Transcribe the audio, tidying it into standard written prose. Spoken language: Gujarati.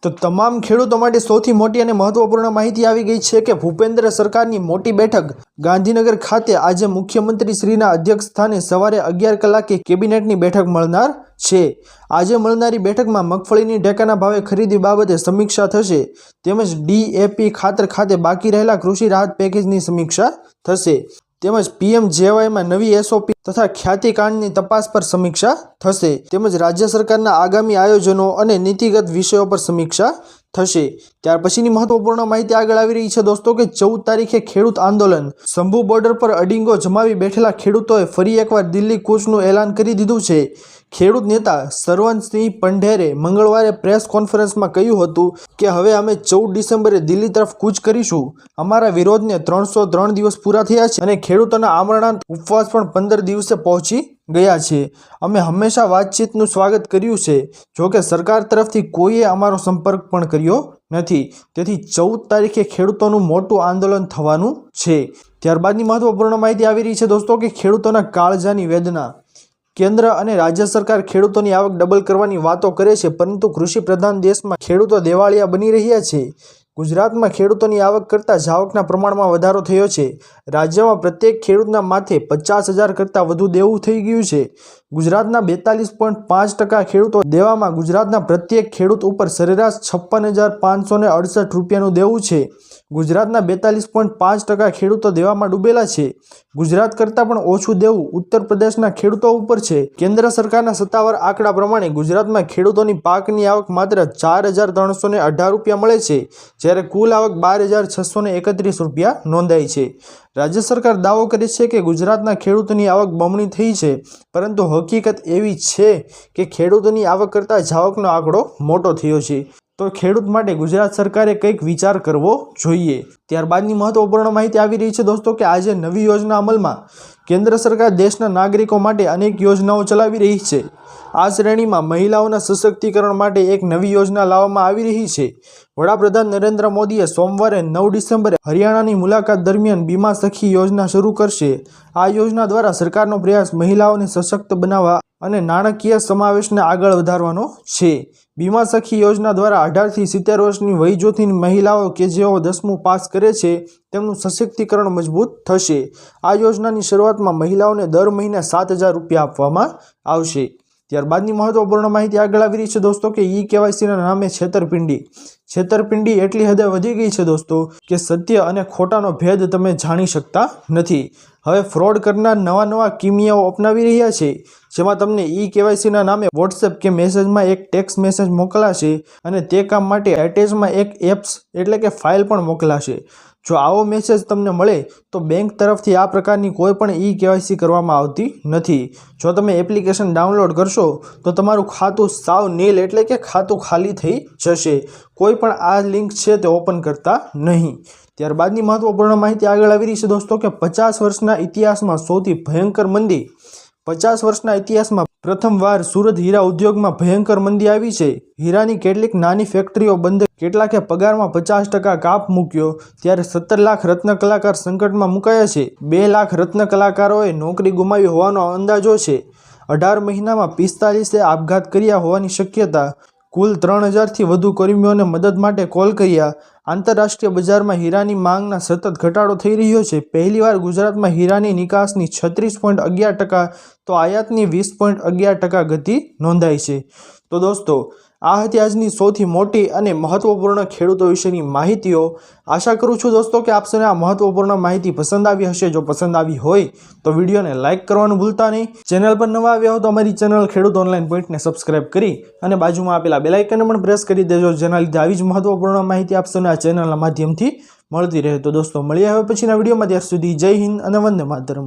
તો તમામ ખેડૂતો માટે સૌથી મોટી અને મહત્વપૂર્ણ માહિતી આવી ગઈ છે કે ભૂપેન્દ્ર સરકારની મોટી બેઠક ગાંધીનગર ખાતે આજે મુખ્યમંત્રી શ્રીના અધ્યક્ષ સ્થાને સવારે 11 કલાકે કેબિનેટની બેઠક મળનાર છે। આજે મળનારી બેઠકમાં મગફળીની ટેકાના ભાવે ખરીદી બાબતે સમીક્ષા થશે તેમજ DAP ખાતર ખાતે બાકી રહેલા કૃષિ રાહત પેકેજની સમીક્ષા થશે તેમજ PMJYમાં નવી SOP તથા ખ્યાતિકાંડની તપાસ પર સમીક્ષા થશે તેમજ રાજ્ય સરકારના આગામી આયોજનો અને નીતિગત વિષયો પર સમીક્ષા થશે। ત્યાર પછીની મહત્વપૂર્ણ માહિતી આગળ આવી રહી છે દોસ્તો કે 14 તારીખે ખેડૂત આંદોલન શંભુ બોર્ડર પર અડીંગો જમાવી બેઠેલા ખેડૂતોએ ફરી એકવાર દિલ્હી કૂચનું એલાન કરી દીધું છે। ખેડૂત નેતા સરવનસિંહ પંઢેરે મંગળવારે પ્રેસ કોન્ફરન્સમાં કહ્યું હતું કે હવે અમે 14 ડિસેમ્બરે દિલ્હી તરફ કૂચ કરીશું। અમારા વિરોધને 303 દિવસ પૂરા થયા છે અને ખેડૂતોના આમરણાંત ઉપવાસ પણ 15 દિવસે પહોંચી ગયા છે। અમે હંમેશા વાતચીતનું સ્વાગત કર્યું છે, જોકે સરકાર તરફથી કોઈએ અમારો સંપર્ક પણ કર્યો નથી, તેથી 14 તારીખે ખેડૂતોનું મોટું આંદોલન થવાનું છે। ત્યારબાદની મહત્વપૂર્ણ માહિતી આવી રહી છે દોસ્તો કે ખેડૂતોના કાળજાની વેદના। કેન્દ્ર અને રાજ્ય સરકાર ખેડૂતોની આવક ડબલ કરવાની વાતો કરે છે, પરંતુ કૃષિ પ્રધાન દેશમાં ખેડૂતો દેવાળિયા બની રહ્યા છે। ગુજરાતમાં ખેડૂતોની આવક કરતાં જાવકના પ્રમાણમાં વધારો થયો છે। રાજ્યમાં પ્રત્યેક ખેડૂતના માથે 50,000 કરતાં વધુ દેવું થઈ ગયું છે। ગુજરાતના 42.5% ખેડૂતો દેવામાં ગુજરાતના પ્રત્યેક ખેડૂત ઉપર સરેરાશ 56,568 રૂપિયાનું દેવું છે। ગુજરાતના 42.5% ખેડૂતો દેવામાં ડૂબેલા છે। ગુજરાત કરતાં પણ ઓછું દેવું ઉત્તર પ્રદેશના ખેડૂતો ઉપર છે। કેન્દ્ર સરકારના સત્તાવાર આંકડા પ્રમાણે ગુજરાતમાં ખેડૂતોની પાકની આવક માત્ર 4,318 રૂપિયા મળે છે, જ્યારે કુલ આવક 12,631 રૂપિયા નોંધાઈ છે। રાજ્ય સરકાર દાવો કરે છે કે ગુજરાતના ખેડૂતોની આવક બમણી થઈ છે, પરંતુ હકીકત એવી છે કે ખેડૂતોની આવક કરતાં જાવકનો આંકડો મોટો થયો છે। તો ખેડૂત માટે ગુજરાત સરકારે કંઈક વિચાર કરવો જોઈએ। ત્યારબાદની મહત્વપૂર્ણ માહિતી આવી રહી છે દોસ્તો કે આજે નવી યોજના અમલમાં। કેન્દ્ર સરકાર દેશના નાગરિકો માટે અનેક યોજનાઓ ચલાવી રહી છે। આ શ્રેણીમાં મહિલાઓના સશક્તિકરણ માટે એક નવી યોજના લાવવામાં આવી રહી છે। વડાપ્રધાન નરેન્દ્ર મોદીએ સોમવારે 9 ડિસેમ્બરે હરિયાણાની મુલાકાત દરમિયાન બીમા સખી યોજના શરૂ કરશે। આ યોજના દ્વારા સરકારનો પ્રયાસ મહિલાઓને સશક્ત બનાવવા અને નાણાકીય સમાવેશને આગળ વધારવાનો છે। બીમા સખી યોજના દ્વારા 18 થી 70 વર્ષની વયજૂથની મહિલાઓ કે જેઓ 10મું પાસ કરે છે તેમનું સશક્તિકરણ મજબૂત થશે। આ યોજનાની શરૂઆતમાં મહિલાઓને દર મહિને 7,000 રૂપિયા આપવામાં આવશે। ત્યારબાદની મહત્વપૂર્ણ માહિતી આગળ આવી રહી છે દોસ્તો કે KYCના નામે છેતરપિંડી એટલી હદે વધી ગઈ છે દોસ્તો કે સત્ય અને ખોટાનો ભેદ તમે જાણી શકતા નથી। હવે ફ્રોડ કરનાર નવા કિમિયાઓ અપનાવી રહ્યા છે, જેમાં તમને KYCના નામે WhatsApp કે મેસેજમાં એક ટેક્સ્ટ મેસેજ મોકલાશે અને તે કામ માટે એટેચમાં એક એપ્સ એટલે કે ફાઇલ પણ મોકલાશે। જો આવો મેસેજ તમને મળે તો બેંક તરફથી આ પ્રકારની કોઈ પણ KYC કરવામાં આવતી નથી। જો તમે એપ્લિકેશન ડાઉનલોડ કરશો તો તમારું ખાતું સાવ નીલ એટલે કે ખાતું ખાલી થઈ જશે। કોઈ પણ આ લિંક છે તે ઓપન કરતા નહીં। ત્યારબાદની મહત્વપૂર્ણ માહિતી આગળ આવી રહી છે દોસ્તો કે 50 વર્ષના ઇતિહાસમાં સૌથી ભયંકર મંદી। 50 વર્ષના ઇતિહાસમાં પ્રથમવાર સુરત હીરા ઉદ્યોગમાં ભયંકર મંદી આવી છે। હીરાની કેટલીક નાની ફેક્ટરીઓ બંધ, કેટલાકે પગારમાં 50% કાપ મૂક્યો, ત્યારે 17 લાખ રત્ન કલાકાર સંકટમાં મુકાયા છે। 2 લાખ રત્ન કલાકારોએ નોકરી ગુમાવી હોવાનો અંદાજો છે। 18 મહિનામાં 45 આપઘાત કર્યા હોવાની શક્યતા। કુલ 3,000થી વધુ કર્મીઓને મદદ માટે કોલ કર્યા। આંતરરાષ્ટ્રીય બજારમાં હીરાની માંગના સતત ઘટાડો થઈ રહ્યો છે। પહેલીવાર ગુજરાતમાં હીરાની નિકાસની 36.11% તો આયાતની 20.11% ગતિ નોંધાઈ છે। તો દોસ્તો આ હતી આજની સૌથી મોટી અને મહત્વપૂર્ણ ખેડૂતો વિશેની માહિતીઓ। આશા કરું છું દોસ્તો કે આપને આ મહત્વપૂર્ણ માહિતી પસંદ આવી હશે। જો પસંદ આવી હોય તો વિડીયોને લાઇક કરવાનું ભૂલતા નહીં। ચેનલ પર નવા આવ્યા હો તો અમારી ચેનલ ખેડૂત ઓનલાઈન પોઈન્ટને સબસ્ક્રાઇબ કરી અને બાજુમાં આપેલા બેલ આઇકનને પણ પ્રેસ કરી દેજો, જેના લીધે આવી જ મહત્વપૂર્ણ માહિતી આપને આ ચેનલના માધ્યમથી મળતી રહે। તો દોસ્તો મળીએ હવે પછીના વિડીયોમાં, ત્યાર સુધી જય હિન્દ અને વંદે માતરમ।